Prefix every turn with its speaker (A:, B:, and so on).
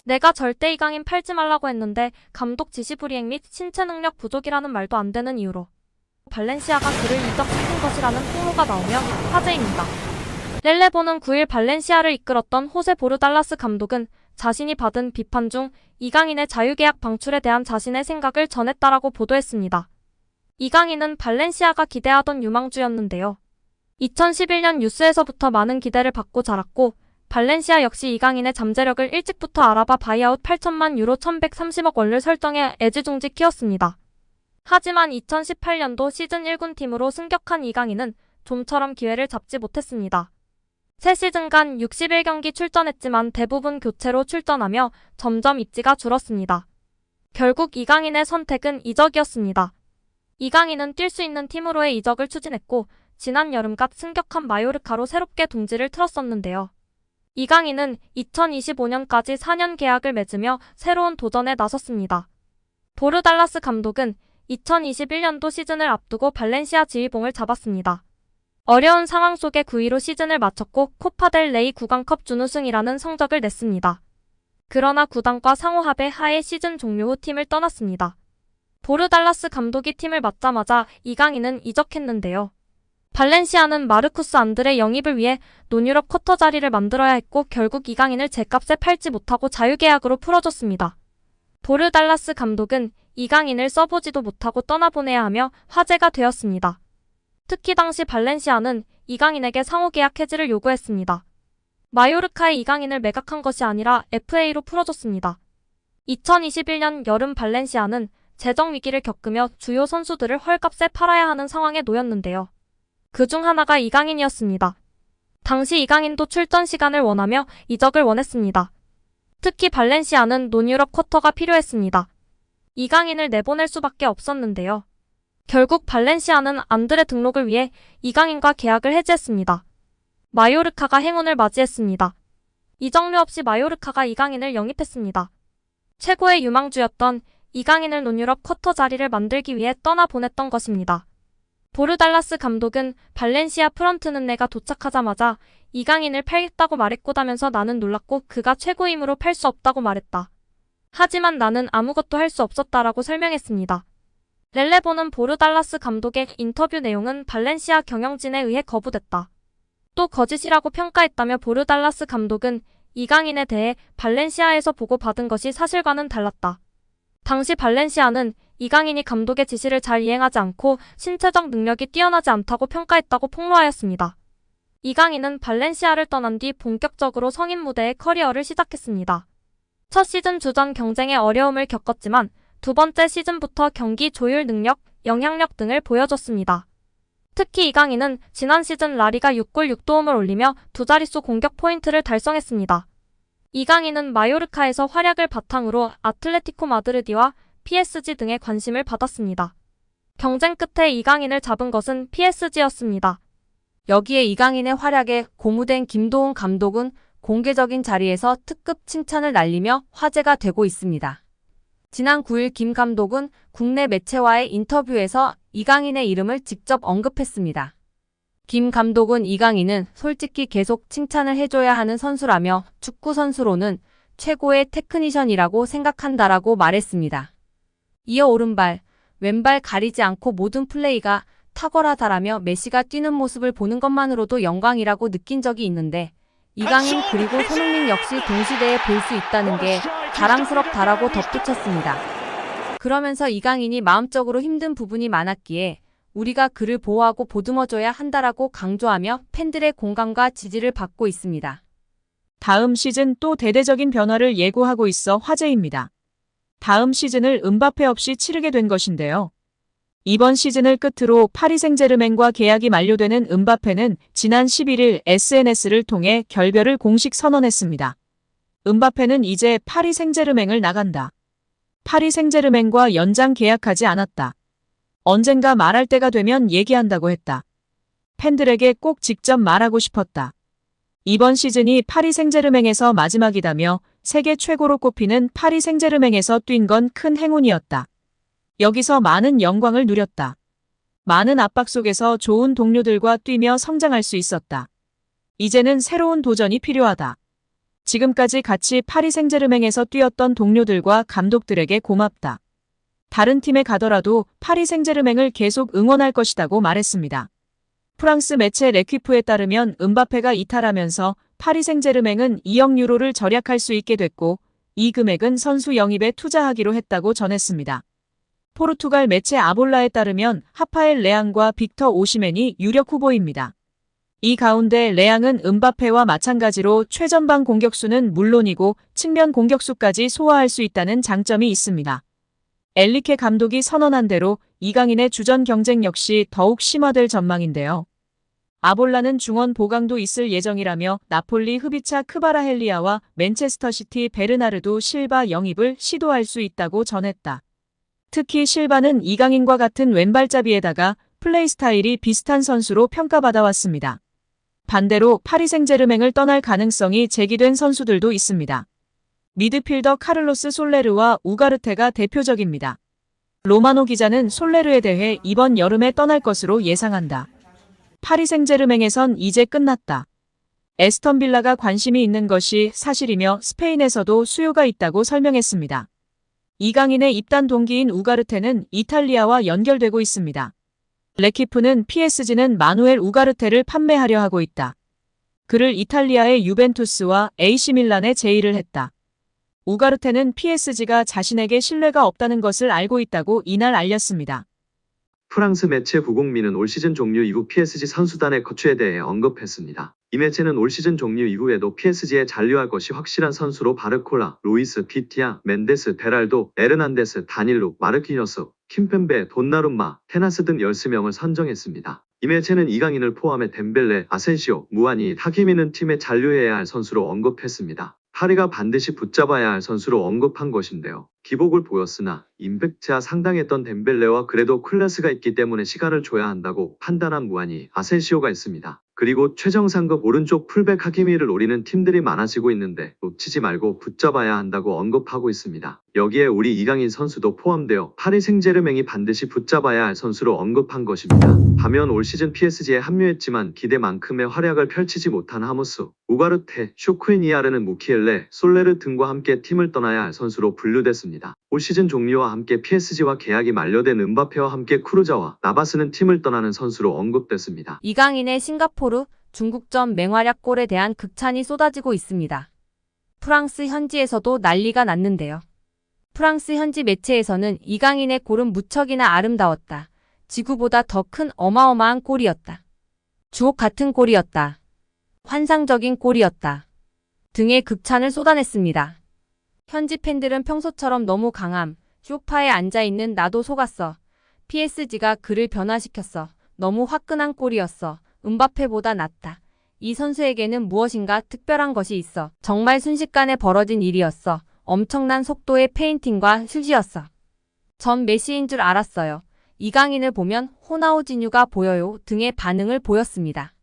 A: 내가 절대 이강인 팔지 말라고 했는데 감독 지시 불이행 및 신체 능력 부족이라는 말도 안 되는 이유로 발렌시아가 그를 이적시킨 것이라는 폭로가 나오며 화제입니다. 렐레보는 9일 발렌시아를 이끌었던 호세 보르달라스 감독은 자신이 받은 비판 중 이강인의 자유계약 방출에 대한 자신의 생각을 전했다라고 보도했습니다. 이강인은 발렌시아가 기대하던 유망주였는데요. 2011년 뉴스에서부터 많은 기대를 받고 자랐고 발렌시아 역시 이강인의 잠재력을 일찍부터 알아봐 바이아웃 8천만 유로 1130억 원을 설정해 애지중지 키웠습니다. 하지만 2018년도 시즌 1군 팀으로 승격한 이강인은 좀처럼 기회를 잡지 못했습니다. 새 시즌간 61경기 출전했지만 대부분 교체로 출전하며 점점 입지가 줄었습니다. 결국 이강인의 선택은 이적이었습니다. 이강인은 뛸 수 있는 팀으로의 이적을 추진했고 지난 여름갓 승격한 마요르카로 새롭게 둥지를 틀었었는데요. 이강인은 2025년까지 4년 계약을 맺으며 새로운 도전에 나섰습니다. 보르달라스 감독은 2021년도 시즌을 앞두고 발렌시아 지휘봉을 잡았습니다. 어려운 상황 속에 9위로 시즌을 마쳤고 코파델 레이 구강컵 준우승이라는 성적을 냈습니다. 그러나 구단과 상호합의 하에 시즌 종료 후 팀을 떠났습니다. 보르달라스 감독이 팀을 맡자마자 이강인은 이적했는데요. 발렌시아는 마르쿠스 안드레 영입을 위해 논유럽 쿼터 자리를 만들어야 했고 결국 이강인을 제값에 팔지 못하고 자유계약으로 풀어줬습니다. 보르달라스 감독은 이강인을 써보지도 못하고 떠나보내야 하며 화제가 되었습니다. 특히 당시 발렌시아는 이강인에게 상호계약 해지를 요구했습니다. 마요르카에 이강인을 매각한 것이 아니라 FA로 풀어줬습니다. 2021년 여름 발렌시아는 재정 위기를 겪으며 주요 선수들을 헐값에 팔아야 하는 상황에 놓였는데요. 그중 하나가 이강인이었습니다. 당시 이강인도 출전 시간을 원하며 이적을 원했습니다. 특히 발렌시아는 논유럽 쿼터가 필요했습니다. 이강인을 내보낼 수밖에 없었는데요. 결국 발렌시아는 안드레 등록을 위해 이강인과 계약을 해지했습니다. 마요르카가 행운을 맞이했습니다. 이적료 없이 마요르카가 이강인을 영입했습니다. 최고의 유망주였던 이강인을 논유럽 쿼터 자리를 만들기 위해 떠나보냈던 것입니다. 보르달라스 감독은 발렌시아 프런트는 내가 도착하자마자 이강인을 팔겠다고 말했고다면서 나는 놀랐고 그가 최고이므로 팔 수 없다고 말했다. 하지만 나는 아무것도 할 수 없었다라고 설명했습니다. 렐레보는 보르달라스 감독의 인터뷰 내용은 발렌시아 경영진에 의해 거부됐다. 또 거짓이라고 평가했다며 보르달라스 감독은 이강인에 대해 발렌시아에서 보고받은 것이 사실과는 달랐다. 당시 발렌시아는 이강인이 감독의 지시를 잘 이행하지 않고 신체적 능력이 뛰어나지 않다고 평가했다고 폭로하였습니다. 이강인은 발렌시아를 떠난 뒤 본격적으로 성인 무대의 커리어를 시작했습니다. 첫 시즌 주전 경쟁에 어려움을 겪었지만 두 번째 시즌부터 경기 조율 능력, 영향력 등을 보여줬습니다. 특히 이강인은 지난 시즌 라리가 6골 6도움을 올리며 두 자릿수 공격 포인트를 달성했습니다. 이강인은 마요르카에서 활약을 바탕으로 아틀레티코 마드리드와 PSG 등의 관심을 받았습니다. 경쟁 끝에 이강인을 잡은 것은 PSG였습니다.
B: 여기에 이강인의 활약에 고무된 김도훈 감독은 공개적인 자리에서 특급 칭찬을 날리며 화제가 되고 있습니다. 지난 9일 김 감독은 국내 매체와의 인터뷰에서 이강인의 이름을 직접 언급했습니다. 김 감독은 이강인은 솔직히 계속 칭찬을 해줘야 하는 선수라며 축구 선수로는 최고의 테크니션이라고 생각한다라고 말했습니다. 이어 오른발, 왼발 가리지 않고 모든 플레이가 탁월하다라며 메시가 뛰는 모습을 보는 것만으로도 영광이라고 느낀 적이 있는데 이강인 그리고 손흥민 역시 동시대에 볼 수 있다는 게 자랑스럽다라고 덧붙였습니다. 그러면서 이강인이 마음적으로 힘든 부분이 많았기에 우리가 그를 보호하고 보듬어줘야 한다라고 강조하며 팬들의 공감과 지지를 받고 있습니다.
C: 다음 시즌 또 대대적인 변화를 예고하고 있어 화제입니다. 다음 시즌을 음바페 없이 치르게 된 것인데요. 이번 시즌을 끝으로 파리 생제르맹과 계약이 만료되는 음바페는 지난 11일 SNS를 통해 결별을 공식 선언했습니다. 음바페는 이제 파리 생제르맹을 나간다. 파리 생제르맹과 연장 계약하지 않았다. 언젠가 말할 때가 되면 얘기한다고 했다. 팬들에게 꼭 직접 말하고 싶었다. 이번 시즌이 파리 생제르맹에서 마지막이다며 세계 최고로 꼽히는 파리 생제르맹에서 뛴 건 큰 행운이었다. 여기서 많은 영광을 누렸다. 많은 압박 속에서 좋은 동료들과 뛰며 성장할 수 있었다. 이제는 새로운 도전이 필요하다. 지금까지 같이 파리 생제르맹에서 뛰었던 동료들과 감독들에게 고맙다. 다른 팀에 가더라도 파리 생제르맹을 계속 응원할 것이라고 말했습니다. 프랑스 매체 레퀴프에 따르면 음바페가 이탈하면서 파리 생제르맹은 2억 유로를 절약할 수 있게 됐고 이 금액은 선수 영입에 투자하기로 했다고 전했습니다. 포르투갈 매체 아볼라에 따르면 하파엘 레앙과 빅터 오시멘이 유력 후보입니다. 이 가운데 레앙은 음바페와 마찬가지로 최전방 공격수는 물론이고 측면 공격수까지 소화할 수 있다는 장점이 있습니다. 엘리케 감독이 선언한 대로 이강인의 주전 경쟁 역시 더욱 심화될 전망인데요. 아볼라는 중원 보강도 있을 예정이라며 나폴리 흡이차 크바라헬리아와 맨체스터시티 베르나르도 실바 영입을 시도할 수 있다고 전했다. 특히 실바는 이강인과 같은 왼발잡이에다가 플레이 스타일이 비슷한 선수로 평가받아왔습니다. 반대로 파리 생제르맹을 떠날 가능성이 제기된 선수들도 있습니다. 미드필더 카를로스 솔레르와 우가르테가 대표적입니다. 로마노 기자는 솔레르에 대해 이번 여름에 떠날 것으로 예상한다. 파리 생제르맹에선 이제 끝났다. 에스턴 빌라가 관심이 있는 것이 사실이며 스페인에서도 수요가 있다고 설명했습니다. 이강인의 입단 동기인 우가르테는 이탈리아와 연결되고 있습니다. 레키프는 PSG는 마누엘 우가르테를 판매하려 하고 있다. 그를 이탈리아의 유벤투스와 AC밀란에 제의를 했다. 우가르테는 PSG가 자신에게 신뢰가 없다는 것을 알고 있다고 이날 알렸습니다.
D: 프랑스 매체 부국민은 올 시즌 종료 이후 PSG 선수단의 거취에 대해 언급했습니다. 이 매체는 올 시즌 종료 이후에도 PSG에 잔류할 것이 확실한 선수로 바르콜라, 루이스, 비티아, 멘데스, 베랄도, 에르난데스, 다닐루, 마르키녀스, 킴펜베, 돈나룸마, 테나스 등 13명을 선정했습니다. 이 매체는 이강인을 포함해 덴벨레, 아센시오, 무아니, 하키미는 팀에 잔류해야 할 선수로 언급했습니다. 파리가 반드시 붙잡아야 할 선수로 언급한 것인데요. 기복을 보였으나 임팩트가 상당했던 덴벨레와 그래도 클래스가 있기 때문에 시간을 줘야 한다고 판단한 무아니, 아센시오가 있습니다. 그리고 최정상급 오른쪽 풀백 하키미를 노리는 팀들이 많아지고 있는데 놓치지 말고 붙잡아야 한다고 언급하고 있습니다. 여기에 우리 이강인 선수도 포함되어 파리 생제르맹이 반드시 붙잡아야 할 선수로 언급한 것입니다. 반면 올 시즌 PSG에 합류했지만 기대만큼의 활약을 펼치지 못한 하무스, 우가르테, 쇼크이니아르는 무키엘레, 솔레르 등과 함께 팀을 떠나야 할 선수로 분류됐습니다. 올 시즌 종료와 함께 PSG와 계약이 만료된 음바페와 함께 크루자와 나바스는 팀을 떠나는 선수로 언급됐습니다.
B: 이강인의 싱가포르, 중국전 맹활약 골에 대한 극찬이 쏟아지고 있습니다. 프랑스 현지에서도 난리가 났는데요. 프랑스 현지 매체에서는 이강인의 골은 무척이나 아름다웠다. 지구보다 더 큰 어마어마한 골이었다. 주옥 같은 골이었다. 환상적인 골이었다. 등의 극찬을 쏟아냈습니다. 현지 팬들은 평소처럼 너무 강함, 소파에 앉아있는 나도 속았어. PSG가 그를 변화시켰어. 너무 화끈한 골이었어. 음바페보다 낫다. 이 선수에게는 무엇인가 특별한 것이 있어. 정말 순식간에 벌어진 일이었어. 엄청난 속도의 페인팅과 슛이었어. 전 메시인 줄 알았어요. 이강인을 보면 호나우지뉴가 보여요 등의 반응을 보였습니다.